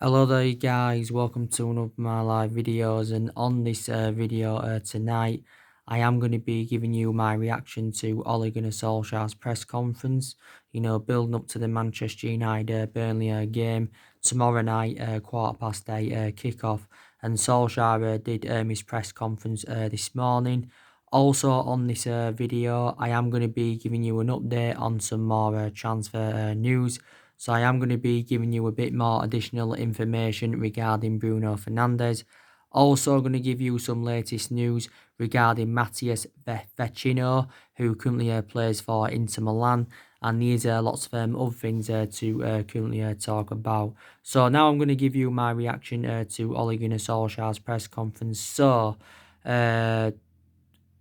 Hello there you guys, welcome to one of my live videos, and on this video tonight I am going to be giving you my reaction to Ole Gunnar Solskjaer's press conference, building up to the Manchester United Burnley game tomorrow night, 8:15 kickoff. And Solskjaer did his press conference this morning. Also on this video I am going to be giving you an update on some more transfer news. So I am going to be giving you a bit more additional information regarding Bruno Fernandes. Also going to give you some latest news regarding Matias Vecino, who currently plays for Inter Milan. And there's lots of other things to currently talk about. So now I'm going to give you my reaction to Ole Gunnar Solskjaer's press conference. So,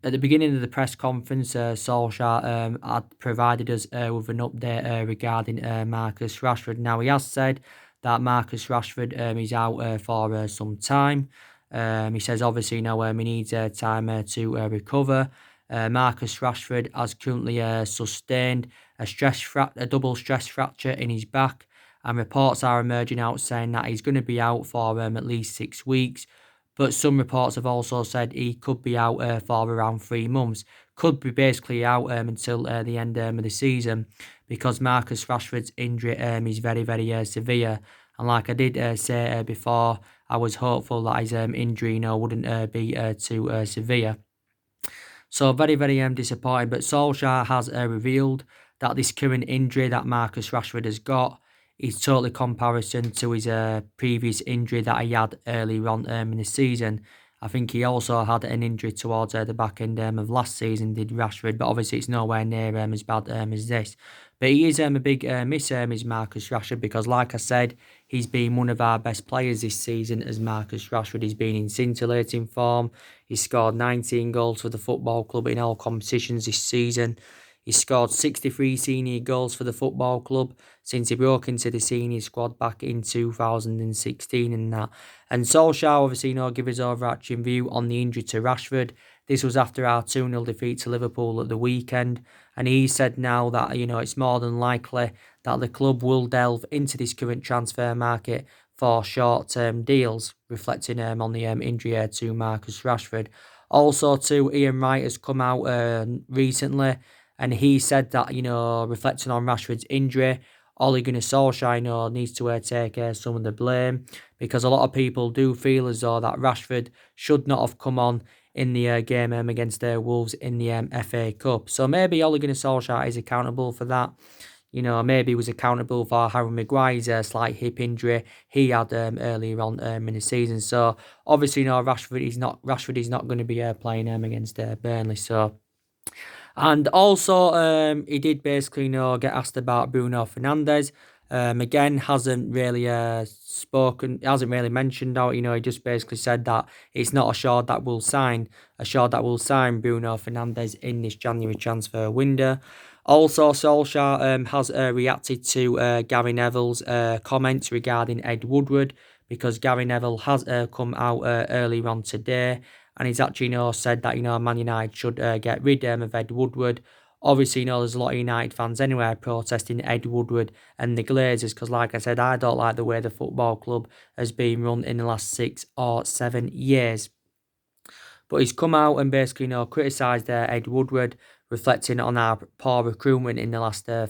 at the beginning of the press conference, Solskjaer had provided us with an update regarding Marcus Rashford. Now, he has said that Marcus Rashford is out for some time. He says, obviously, he needs time to recover. Marcus Rashford has currently sustained a double stress fracture in his back, and reports are emerging out saying that he's going to be out for at least 6 weeks. But some reports have also said he could be out for around 3 months. Could be basically out until the end of the season, because Marcus Rashford's injury is very, very severe. And like I did say before, I was hopeful that his injury wouldn't be too severe. So very, very disappointing. But Solskjaer has revealed that this current injury that Marcus Rashford has got is totally comparison to his previous injury that he had earlier on in the season. I think he also had an injury towards the back end of last season, did Rashford, but obviously it's nowhere near as bad as this. But he is a big miss, is Marcus Rashford, because like I said, he's been one of our best players this season as Marcus Rashford. He's been in scintillating form. He's scored 19 goals for the football club in all competitions this season. He scored 63 senior goals for the football club since he broke into the senior squad back in 2016 and that. And Solskjaer obviously, give his overarching view on the injury to Rashford. This was after our 2-0 defeat to Liverpool at the weekend. And he said now that, it's more than likely that the club will delve into this current transfer market for short-term deals, reflecting on the injury to Marcus Rashford. Also, too, Ian Wright has come out recently, and he said that, reflecting on Rashford's injury, Ole Gunnar Solskjaer, needs to take some of the blame, because a lot of people do feel as though that Rashford should not have come on in the game against Wolves in the FA Cup. So maybe Ole Gunnar Solskjaer is accountable for that. Maybe he was accountable for Harry Maguire's slight hip injury he had earlier on in the season. So obviously, Rashford is not going to be playing against Burnley. So. And also, he did basically, get asked about Bruno Fernandes. Again, hasn't really hasn't really mentioned out. He just basically said that it's not assured that we'll sign Bruno Fernandes in this January transfer window. Also, Solskjaer has reacted to Gary Neville's comments regarding Ed Woodward, because Gary Neville has come out earlier on today, and he's actually said that Man United should get rid of Ed Woodward. Obviously, there's a lot of United fans anyway protesting Ed Woodward and the Glazers, because like I said, I don't like the way the football club has been run in the last 6 or 7 years. But he's come out and basically, criticised Ed Woodward, reflecting on our poor recruitment in the last 4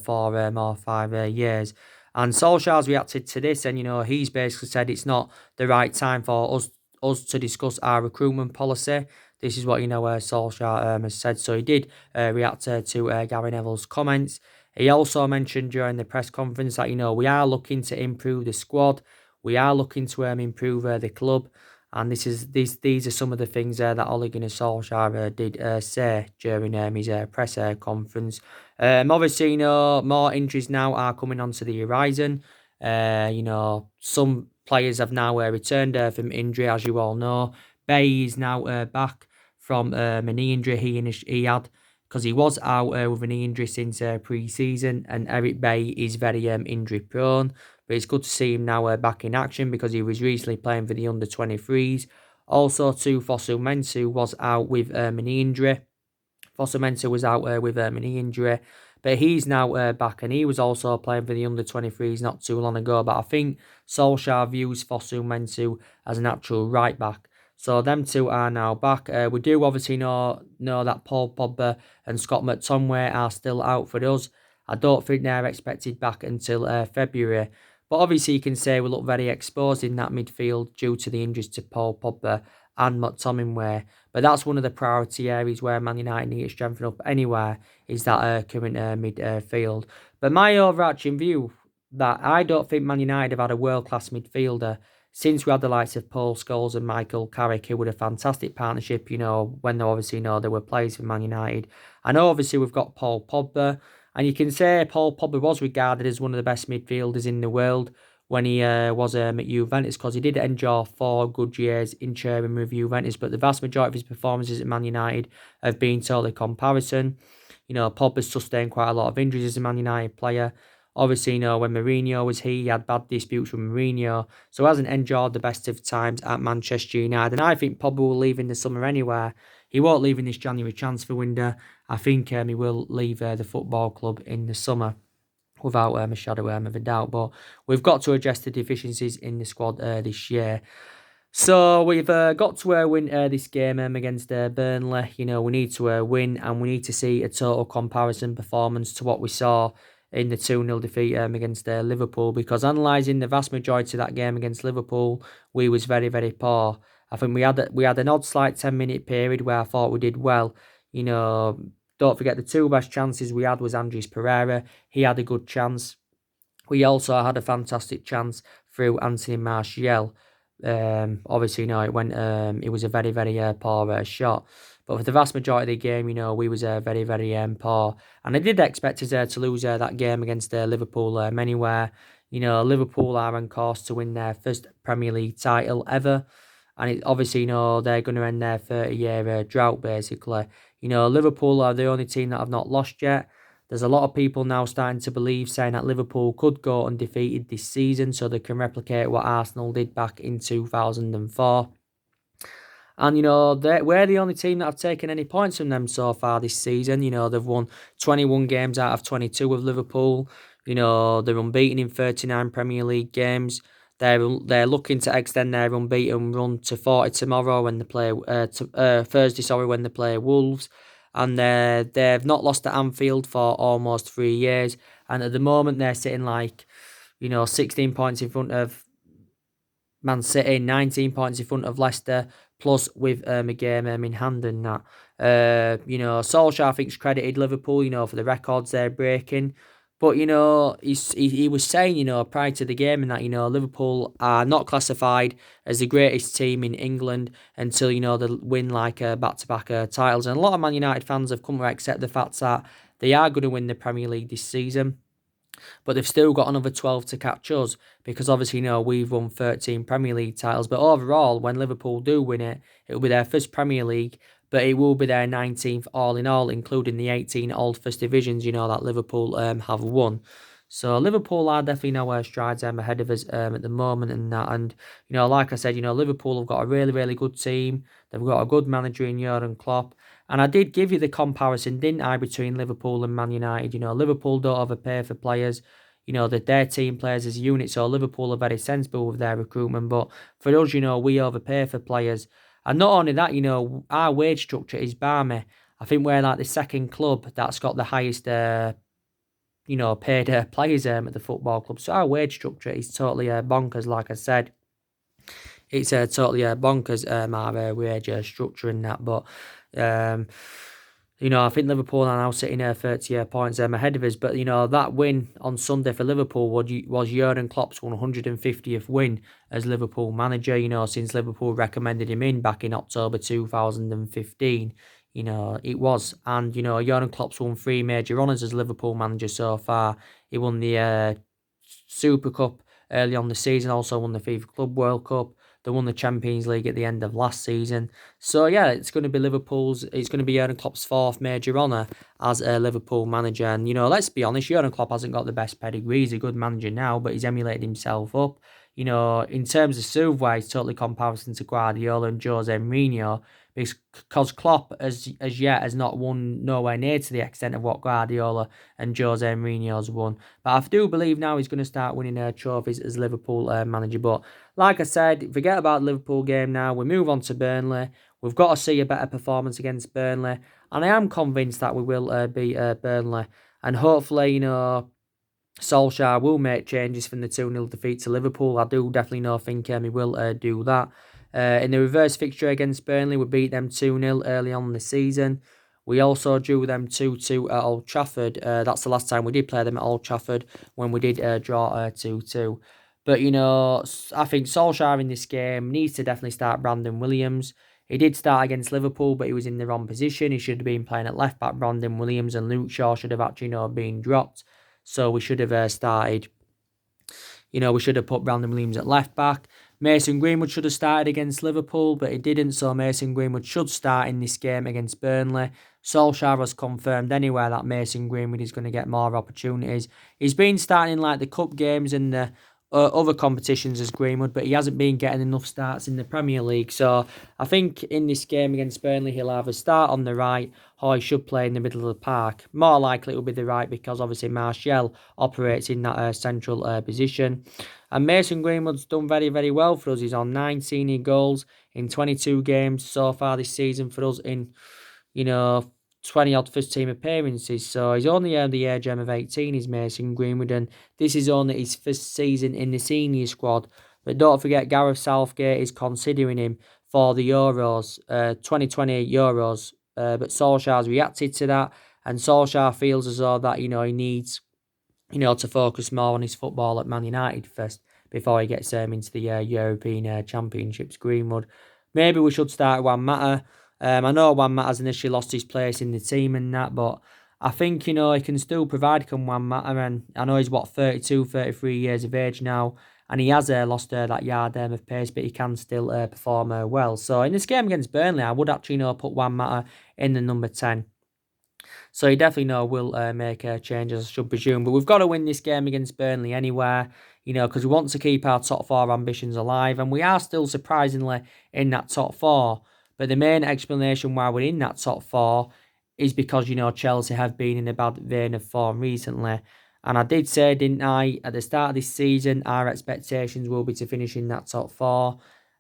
or 5 years. And Solskjaer's reacted to this, and he's basically said it's not the right time for us to discuss our recruitment policy. This is what Solskjaer has said. So he did react to Gary Neville's comments. He also mentioned during the press conference that we are looking to improve the squad. We are looking to improve the club. And these are some of the things that Ole Gunnar Solskjaer did say during his press conference. Obviously, more injuries now are coming onto the horizon. Some players have now returned from injury, as you all know. Bay is now back from a knee injury he had, because he was out with a knee injury since pre-season, and Eric Bay is very injury prone. But it's good to see him now back in action, because he was recently playing for the under-23s. Also, too, Fosu Mensah was out with a knee injury. Fosu Mensah was out with a knee injury. But he's now back, and he was also playing for the under-23s not too long ago. But I think Solskjaer views Fosu as an actual right back. So them two are now back. We do obviously know that Paul Pogba and Scott McTominay are still out for us. I don't think they're expected back until February. But obviously you can say we look very exposed in that midfield due to the injuries to Paul Pogba and McTominay. But that's one of the priority areas where Man United need to strengthen up anywhere, is that current midfield. But my overarching view, that I don't think Man United have had a world-class midfielder since we had the likes of Paul Scholes and Michael Carrick, who were a fantastic partnership, when they obviously they were players for Man United. I know obviously we've got Paul Pogba, and you can say Paul Pogba was regarded as one of the best midfielders in the world when he was at Juventus, because he did endure 4 good years in training with Juventus, but the vast majority of his performances at Man United have been totally comparison. Pogba's sustained quite a lot of injuries as a Man United player. Obviously, when Mourinho was here, he had bad disputes with Mourinho, so hasn't enjoyed the best of times at Manchester United. And I think Pogba will leave in the summer anyway. He won't leave in this January transfer window. I think he will leave the football club in the summer, without a shadow of a doubt. But we've got to address the deficiencies in the squad this year. So we've got to win this game against Burnley. We need to win, and we need to see a total comparison performance to what we saw in the 2-0 defeat against Liverpool, because analysing the vast majority of that game against Liverpool, we was very, very poor. I think we had an odd slight 10-minute period where I thought we did well. Don't forget the 2 best chances we had was Andres Pereira. He had a good chance. We also had a fantastic chance through Anthony Martial. Obviously, it went. It was a very, very poor shot. But for the vast majority of the game, we was very, very poor. And I did expect us to lose that game against Liverpool anywhere. Liverpool are on course to win their first Premier League title ever. And obviously, they're going to end their 30-year drought, basically. Liverpool are the only team that have not lost yet. There's a lot of people now starting to believe, saying that Liverpool could go undefeated this season so they can replicate what Arsenal did back in 2004. And, we're the only team that have taken any points from them so far this season. They've won 21 games out of 22 with Liverpool. They're unbeaten in 39 Premier League games. They're looking to extend their unbeaten run to 40 tomorrow when they play Thursday. When they play Wolves, and they've not lost at Anfield for almost 3 years. And at the moment, they're sitting 16 points in front of Man City, 19 points in front of Leicester, plus with a game in hand and that. Solskjaer, I think's credited Liverpool, for the records they're breaking. But, he was saying, prior to the game and that, Liverpool are not classified as the greatest team in England until, they win back-to-back titles. And a lot of Man United fans have come to accept the fact that they are going to win the Premier League this season. But they've still got another 12 to catch us, because obviously, we've won 13 Premier League titles. But overall, when Liverpool do win it, it'll be their first Premier League, but it will be their 19th all in all, including the 18 old first divisions, that Liverpool have won. So Liverpool are definitely nowhere strides ahead of us at the moment and that. And, like I said, Liverpool have got a really, really good team. They've got a good manager in Jurgen Klopp. And I did give you the comparison, didn't I, between Liverpool and Man United. Liverpool don't overpay for players. That their team players as a unit. So Liverpool are very sensible with their recruitment. But for us, we overpay for players. And not only that, our wage structure is balmy. I think we're the second club that's got the highest, paid players at the football club. So our wage structure is totally bonkers, like I said. It's totally bonkers, our wage structure and that. But, I think Liverpool are now sitting 30 points ahead of us. But, that win on Sunday for Liverpool was Jurgen Klopp's 150th win as Liverpool manager, since Liverpool recommended him in back in October 2015. It was. And, Jurgen Klopp's won 3 major honours as Liverpool manager so far. He won the Super Cup early on the season, also won the FIFA Club World Cup. They won the Champions League at the end of last season. So, yeah, it's going to be Jurgen Klopp's 4th major honour as a Liverpool manager. And, let's be honest, Jurgen Klopp hasn't got the best pedigree. He's a good manager now, but he's emulated himself up. In terms of silverware, he's totally comparison to Guardiola and Jose Mourinho, because Klopp as yet has not won nowhere near to the extent of what Guardiola and Jose Mourinho's won. But I do believe now he's going to start winning trophies as Liverpool manager. But like I said, forget about the Liverpool game now. We move on to Burnley. We've got to see a better performance against Burnley. And I am convinced that we will beat Burnley. And hopefully, Solskjaer will make changes from the 2-0 defeat to Liverpool. I do definitely think he will do that. In the reverse fixture against Burnley, we beat them 2-0 early on in the season. We also drew them 2-2 at Old Trafford. That's the last time we did play them at Old Trafford, when we did draw 2-2. But, I think Solskjaer in this game needs to definitely start Brandon Williams. He did start against Liverpool, but he was in the wrong position. He should have been playing at left back. Brandon Williams and Luke Shaw should have actually, been dropped. So we should have started. We should have put Brandon Williams at left back. Mason Greenwood should have started against Liverpool, but he didn't. So Mason Greenwood should start in this game against Burnley. Solskjaer has confirmed anywhere that Mason Greenwood is going to get more opportunities. He's been starting in like the cup games and the other competitions as Greenwood, but he hasn't been getting enough starts in the Premier League. So I think in this game against Burnley, he'll either start on the right or he should play in the middle of the park. More likely it will be the right, because obviously Martial operates in that central position. And Mason Greenwood's done very, very well for us. He's on 9 senior goals in 22 games so far this season for us in, 20 odd first team appearances. So he's only earned the age of 18, is Mason Greenwood, and this is only his first season in the senior squad. But don't forget, Gareth Southgate is considering him for the Euros, 2020 Euros. But Solskjaer's reacted to that, and Solskjaer feels as though that, he needs, to focus more on his football at Man United first before he gets into the European Championships. Greenwood. Maybe we should start Juan Mata. I know Juan Mata's initially lost his place in the team and that, but I think, he can still provide Juan Mata, and I know he's, 32, 33 years of age now, and he has lost that yard of pace, but he can still perform well. So in this game against Burnley, I would actually, put Juan Mata in the number 10. So he definitely will make changes, I should presume. But we've got to win this game against Burnley anywhere, because we want to keep our top 4 ambitions alive. And we are still surprisingly in that top 4. But the main explanation why we're in that top 4 is because, Chelsea have been in a bad vein of form recently. And I did say, didn't I, at the start of this season, our expectations will be to finish in that top 4.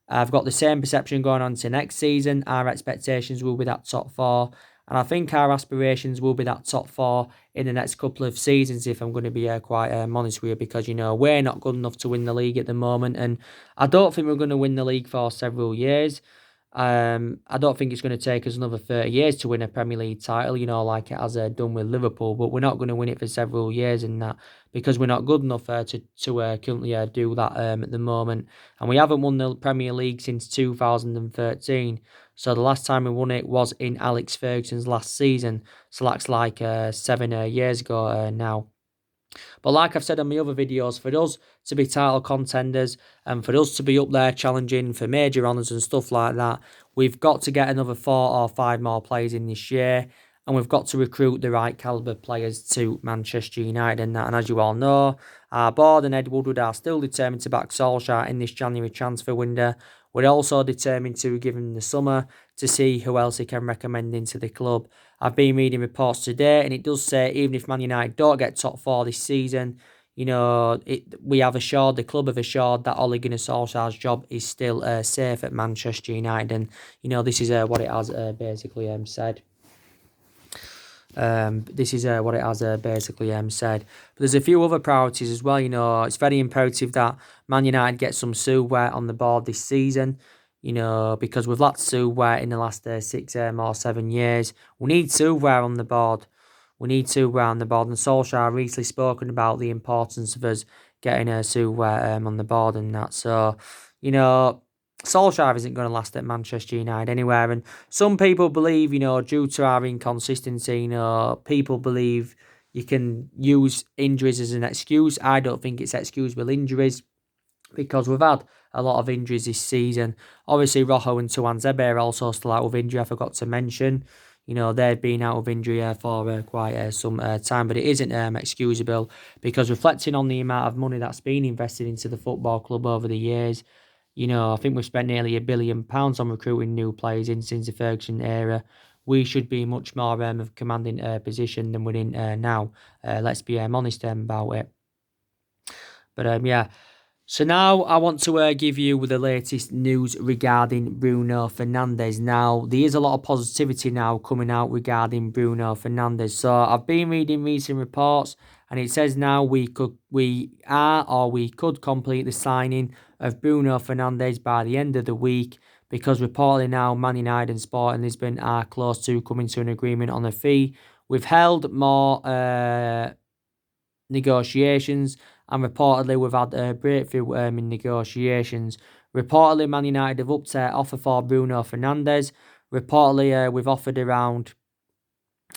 I've got the same perception going on to next season. Our expectations will be that top 4. And I think our aspirations will be that top 4 in the next couple of seasons, if I'm going to be quite honest with you, because, we're not good enough to win the league at the moment. And I don't think we're going to win the league for several years. I don't think it's going to take us another 30 years to win a Premier League title, like it has done with Liverpool. But we're not going to win it for several years and that, because we're not good enough to currently do that at the moment. And we haven't won the Premier League since 2013. So the last time we won it was in Alex Ferguson's last season. So that's like 7 years ago now. But like I've said on my other videos, for us to be title contenders and for us to be up there challenging for major honours and stuff like that, we've got to get another 4 or 5 more players in this year. And we've got to recruit the right calibre players to Manchester United and that. And as you all know, our board and Ed Woodward are still determined to back Solskjaer in this January transfer window. We're also determined to give him the summer to see who else he can recommend into the club. I've been reading reports today, and it does say even if Man United don't get top 4 this season, we have assured, the club have assured that Ole Gunnar Solskjaer's job is still safe at Manchester United. And, this is what it has basically said. This is what it has basically said. But there's a few other priorities as well. It's very imperative that Man United get some silverware on the board this season. Because we've lacked silverware in the last 6 or 7 years. We need silverware on the board. And Solskjaer recently spoken about the importance of us getting silverware on the board and that. So, Solskjaer isn't going to last at Manchester United anywhere. And some people believe, due to our inconsistency, people believe you can use injuries as an excuse. I don't think it's excusable injuries, because we've had a lot of injuries this season. Obviously, Rojo and Tuanzebe are also still out of injury, I forgot to mention. They've been out of injury for quite some time, but it isn't excusable, because reflecting on the amount of money that's been invested into the football club over the years, I think we've spent nearly £1 billion on recruiting new players since the Ferguson era. We should be much more of a commanding position than we're in now. Let's be honest about it. But yeah. So now I want to give you the latest news regarding Bruno Fernandes. Now, there is a lot of positivity now coming out regarding Bruno Fernandes. So I've been reading recent reports, and it says now we could complete the signing of Bruno Fernandes by the end of the week, because reportedly now Man United and Sporting Lisbon are close to coming to an agreement on a fee. We've held more negotiations, and reportedly we've had a breakthrough in negotiations. Reportedly, Man United have upped their offer for Bruno Fernandes. Reportedly, we've offered around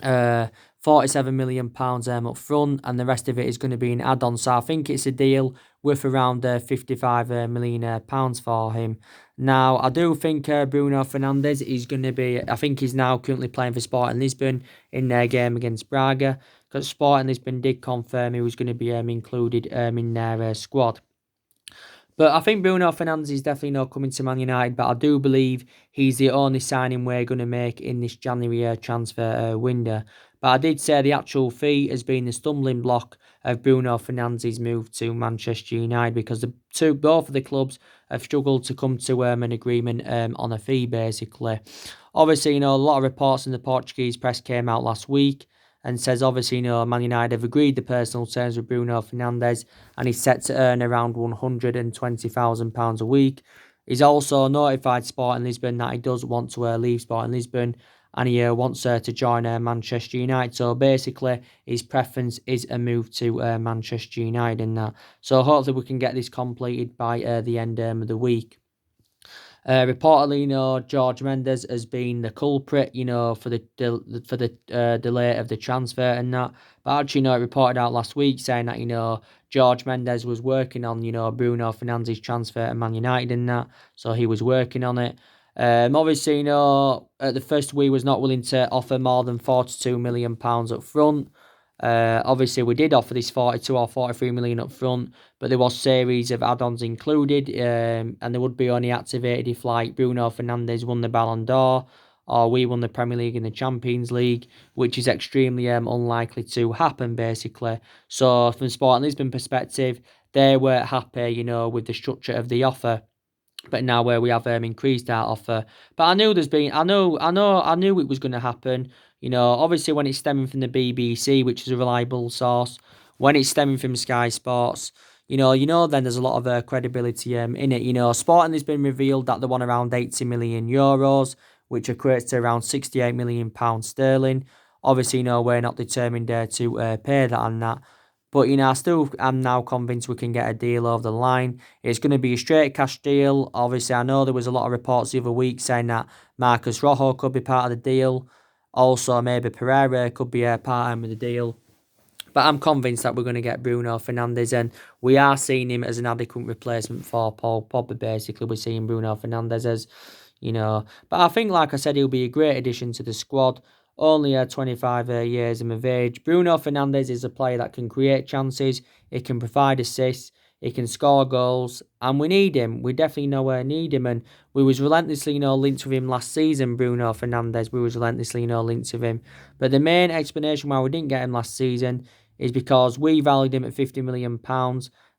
£47 million up front, and the rest of it is going to be an add-on. So I think it's a deal worth around £55 million for him. Now, I do think Bruno Fernandes is going to be, I think he's now currently playing for Sporting Lisbon in their game against Braga, because Sporting Lisbon did confirm he was going to be included in their squad. But I think Bruno Fernandes is definitely not coming to Man United, but I do believe he's the only signing we're going to make in this January transfer window. But I did say the actual fee has been the stumbling block of Bruno Fernandes' move to Manchester United, because both of the clubs have struggled to come to an agreement on a fee, basically. Obviously, a lot of reports in the Portuguese press came out last week and says, obviously, Man United have agreed the personal terms with Bruno Fernandes, and he's set to earn around £120,000 a week. He's also notified Sporting Lisbon that he does want to leave Sporting Lisbon, and he wants to join Manchester United. So basically, his preference is a move to Manchester United and that. So hopefully we can get this completed by the end of the week. Reportedly, George Mendes has been the culprit, for the delay of the transfer and that. But actually, it reported out last week saying that, George Mendes was working on, Bruno Fernandes' transfer to Man United and that. So he was working on it. Obviously, at the first we was not willing to offer more than £42 million up front. Obviously, we did offer this 42 or 43 million up front, but there was series of add-ons included, and they would be only activated if, like, Bruno Fernandes won the Ballon d'Or, or we won the Premier League and the Champions League, which is extremely unlikely to happen, basically. So, from Sporting Lisbon perspective, they were happy, with the structure of the offer. But now where we have increased our offer, but I knew I knew it was going to happen. Obviously when it's stemming from the BBC, which is a reliable source, when it's stemming from Sky Sports, then there's a lot of credibility in it. Sporting has been revealed that they want around €80 million, which equates to around £68 million sterling. Obviously, we're not determined to pay that and that. But, I still am now convinced we can get a deal over the line. It's going to be a straight cash deal. Obviously, I know there was a lot of reports the other week saying that Marcus Rojo could be part of the deal. Also, maybe Pereira could be a part of the deal. But I'm convinced that we're going to get Bruno Fernandes, and we are seeing him as an adequate replacement for Paul Pogba, basically. We're seeing Bruno Fernandes as, But I think, like I said, he'll be a great addition to the squad. Only 25 years of age. Bruno Fernandes is a player that can create chances, he can provide assists, he can score goals, and we need him. We definitely need him, and we was relentlessly, linked with him last season, Bruno Fernandes. We was relentlessly, linked with him. But the main explanation why we didn't get him last season is because we valued him at £50 million,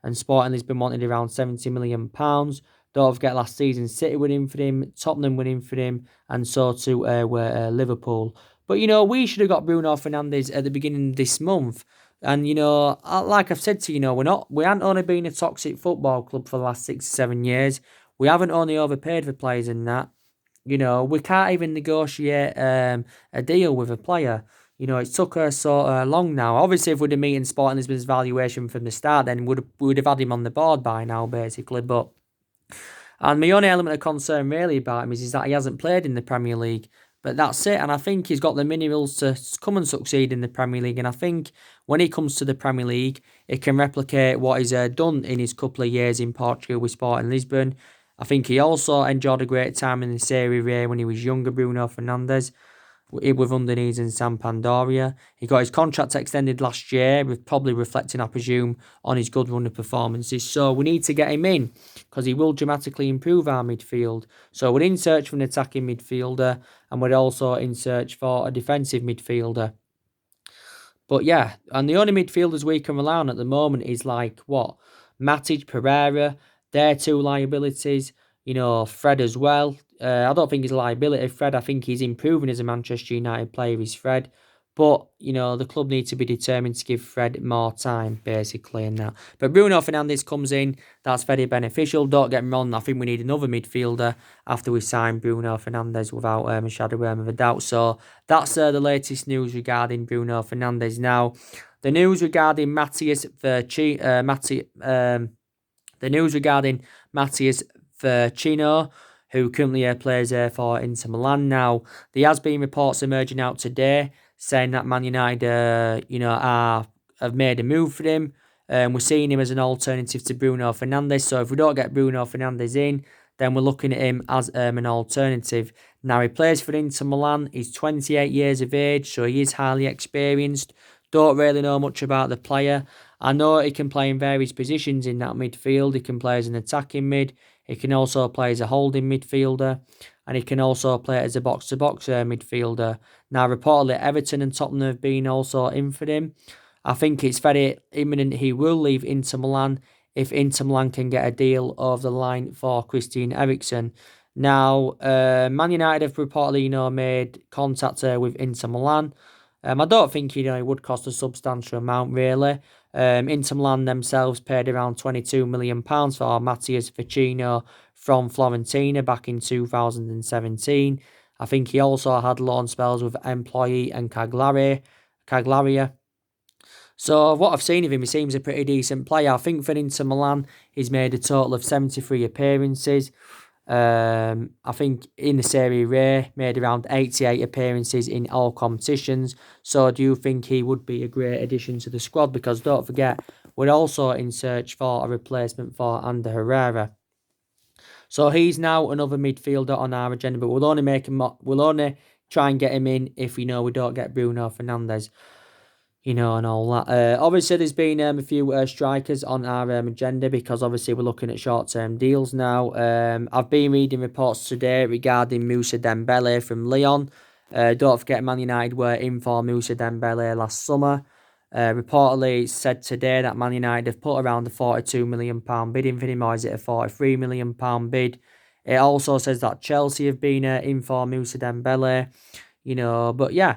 and Sporting Lisbon wanted around £70 million. Don't forget last season, City were in for him, Tottenham were in for him, and so too were Liverpool. But, we should have got Bruno Fernandes at the beginning of this month. And, like I've said to you, we haven't only been a toxic football club for the last 6 or 7 years. We haven't only overpaid for players in that. We can't even negotiate a deal with a player. It took us so long now. Obviously, if we'd have meeting Sporting Lisbon's valuation from the start, then we'd have had him on the board by now, basically. And my only element of concern really about him is that he hasn't played in the Premier League. But that's it, and I think he's got the minerals to come and succeed in the Premier League. And I think when he comes to the Premier League, he can replicate what he's done in his couple of years in Portugal with Sporting Lisbon. I think he also enjoyed a great time in the Serie A when he was younger, Bruno Fernandes. with Underneath and Sampdoria. He got his contract extended last year, with probably reflecting, I presume, on his good run of performances. So we need to get him in because he will dramatically improve our midfield. So we're in search for an attacking midfielder, and we're also in search for a defensive midfielder. But yeah, and the only midfielders we can rely on at the moment is like what? Matic, Pereira, their two liabilities. Fred as well. I don't think he's a liability, Fred. I think he's improving as a Manchester United player, is Fred. But, the club needs to be determined to give Fred more time, basically, and that. But Bruno Fernandes comes in. That's very beneficial. Don't get me wrong. I think we need another midfielder after we sign Bruno Fernandes, without a shadow of a doubt. So that's the latest news regarding Bruno Fernandes. Now, the news regarding Matias Vecino, who currently plays for Inter Milan. Now, there has been reports emerging out today saying that Man United, have made a move for him. We're seeing him as an alternative to Bruno Fernandes. So if we don't get Bruno Fernandes in, then we're looking at him as an alternative. Now, he plays for Inter Milan. He's 28 years of age, so he is highly experienced. Don't really know much about the player. I know he can play in various positions in that midfield. He can play as an attacking mid. He can also play as a holding midfielder. And he can also play as a box-to-box midfielder. Now, reportedly, Everton and Tottenham have been also in for him. I think it's very imminent he will leave Inter Milan if Inter Milan can get a deal over the line for Christian Eriksen. Now, Man United have reportedly, made contact with Inter Milan. I don't think, it would cost a substantial amount, really. Inter Milan themselves paid around £22 million for Matias Vecino from Fiorentina back in 2017. I think he also had loan spells with Empoli and Cagliari. So what I've seen of him, he seems a pretty decent player. I think for Inter Milan, he's made a total of 73 appearances. I think in the Serie A, made around 88 appearances in all competitions. So do you think he would be a great addition to the squad? Because don't forget, we're also in search for a replacement for Ander Herrera. So he's now another midfielder on our agenda, but we'll only try and get him in if we don't get Bruno Fernandes. And all that. Obviously, there's been a few strikers on our agenda because obviously we're looking at short-term deals now. I've been reading reports today regarding Moussa Dembele from Lyon. Don't forget, Man United were in for Moussa Dembele last summer. Reportedly, it's said today that Man United have put around a £42 million bid in for him, or is it a £43 million bid? It also says that Chelsea have been in for Moussa Dembele. But yeah.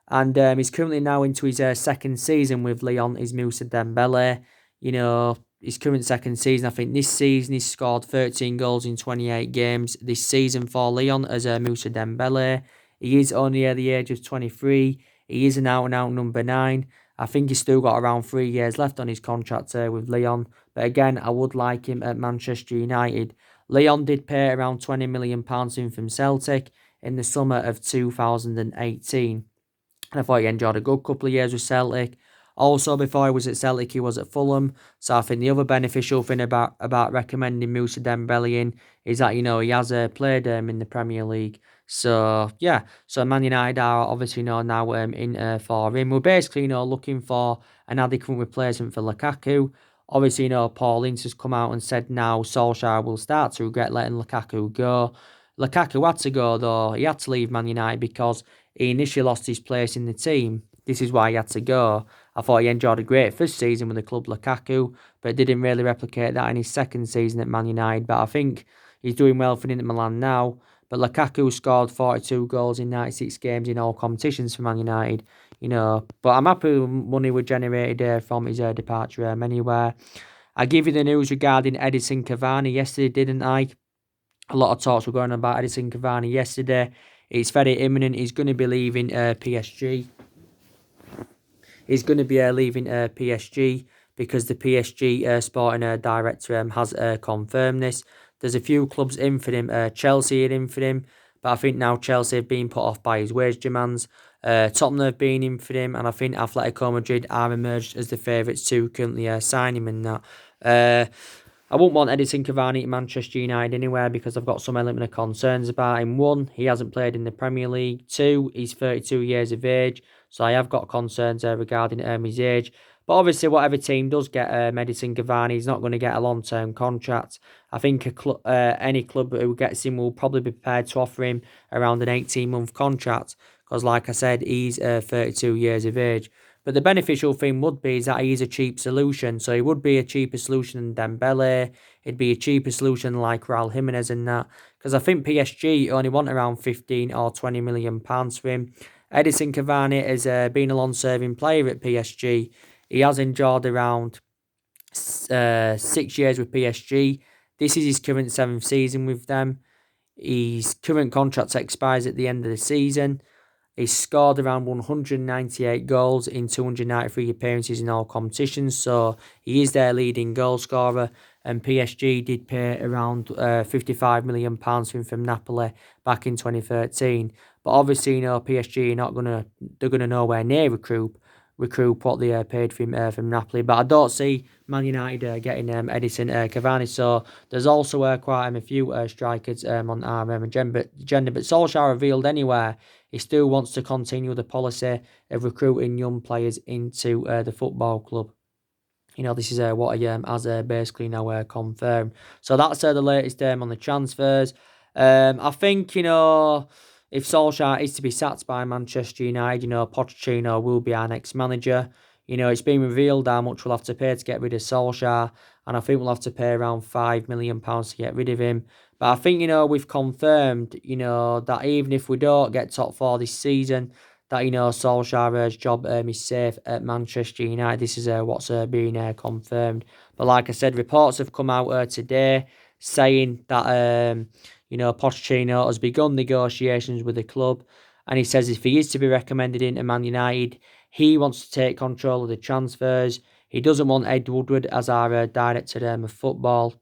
And he's currently now into his second season with Lyon, is Moussa Dembele. His current second season, I think this season he's scored 13 goals in 28 games this season for Lyon as Moussa Dembele. He is only at the age of 23. He is an out-and-out number 9. I think he's still got around 3 years left on his contract with Lyon. But again, I would like him at Manchester United. Lyon did pay around £20 million in from Celtic in the summer of 2018. And I thought he enjoyed a good couple of years with Celtic. Also, before he was at Celtic, he was at Fulham. So I think the other beneficial thing about recommending Moussa Dembele in is that, he has played in the Premier League. So, yeah. So Man United are obviously now in for him. We're basically, looking for an adequate replacement for Lukaku. Obviously, Paul Ince has come out and said now Solsjkaer will start to regret letting Lukaku go. Lukaku had to go, though. He had to leave Man United because he initially lost his place in the team. This is why he had to go. I thought he enjoyed a great first season with the club, Lukaku, but didn't really replicate that in his second season at Man United. But I think he's doing well for Inter Milan now. But Lukaku scored 42 goals in 96 games in all competitions for Man United. But I'm happy with money we generated from his departure anywhere. I give you the news regarding Edinson Cavani yesterday, didn't I? A lot of talks were going on about Edinson Cavani yesterday. It's very imminent. He's going to be leaving PSG. He's going to be leaving PSG because the PSG sporting director has confirmed this. There's a few clubs in for him. Chelsea are in for him, but I think now Chelsea have been put off by his wage demands. Tottenham have been in for him, and I think Atletico Madrid are emerged as the favourites to currently sign him and that. I wouldn't want Edison Cavani at Manchester United anywhere because I've got some element of concerns about him. One, he hasn't played in the Premier League. Two, he's 32 years of age, so I have got concerns regarding his age. But obviously, whatever team does get Edison Cavani, he's not going to get a long-term contract. I think any club who gets him will probably be prepared to offer him around an 18-month contract because, like I said, he's 32 years of age. But the beneficial thing would be is that he's a cheap solution. So he would be a cheaper solution than Dembele. It'd be a cheaper solution like Raul Jimenez and that. Because I think PSG only want around 15 or 20 million pounds for him. Edison Cavani has been a long-serving player at PSG. He has enjoyed around 6 years with PSG. This is his current 7th season with them. His current contract expires at the end of the season. He's scored around 198 goals in 293 appearances in all competitions, so he is their leading goal scorer. And PSG did pay around £55 million for him from Napoli back in 2013. But obviously, PSG are not they're gonna nowhere near recoup what they paid for him from Napoli. But I don't see Man United getting Edison Cavani. So there's also quite a few strikers on our agenda. But Solskjaer revealed anywhere he still wants to continue the policy of recruiting young players into the football club. This is what he has basically now confirmed. So that's the latest on the transfers. I think, if Solskjaer is to be sacked by Manchester United, Pochettino will be our next manager. It's been revealed how much we'll have to pay to get rid of Solskjaer, and I think we'll have to pay around £5 million to get rid of him. But I think, we've confirmed, that even if we don't get top four this season, that, Solskjaer's job is safe at Manchester United. This is what's being confirmed. But like I said, reports have come out today saying that, Pochettino has begun negotiations with the club. And he says if he is to be recommended into Man United, he wants to take control of the transfers. He doesn't want Ed Woodward as our director of football.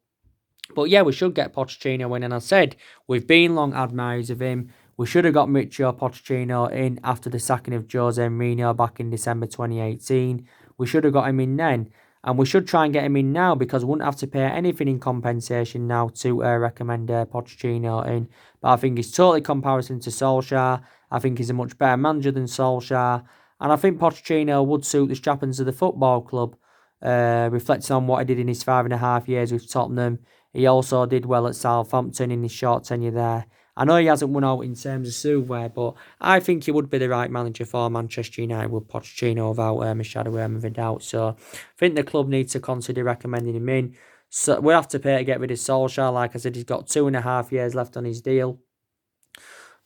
But yeah, we should get Pochettino in. And I said, we've been long admirers of him. We should have got Mauricio Pochettino in after the sacking of Jose Mourinho back in December 2018. We should have got him in then. And we should try and get him in now because we wouldn't have to pay anything in compensation now to recommend Pochettino in. But I think he's totally comparison to Solskjaer. I think he's a much better manager than Solskjaer. And I think Pochettino would suit the strappings of the football club. Reflecting on what he did in his 5.5 years with Tottenham. He also did well at Southampton in his short tenure there. I know he hasn't won out in terms of silverware, but I think he would be the right manager for Manchester United with Pochettino without a shadow of a doubt. So I think the club needs to consider recommending him in. So we'll have to pay to get rid of Solskjaer. Like I said, he's got 2.5 years left on his deal.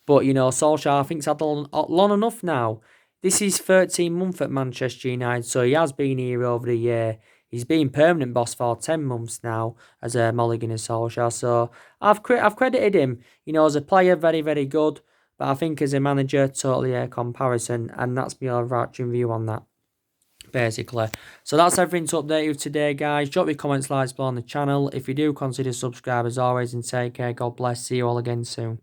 But, Solskjaer, I think, he's had long enough now. This is 13 months at Manchester United, so he has been here over the year. He's been permanent boss for 10 months now as a Mulligan and Solskjaer. So I've credited him, as a player, very, very good. But I think as a manager, totally a comparison. And that's my overarching view on that, basically. So that's everything to update you today, guys. Drop your comments, likes below on the channel. If you do, consider subscribe as always and take care. God bless. See you all again soon.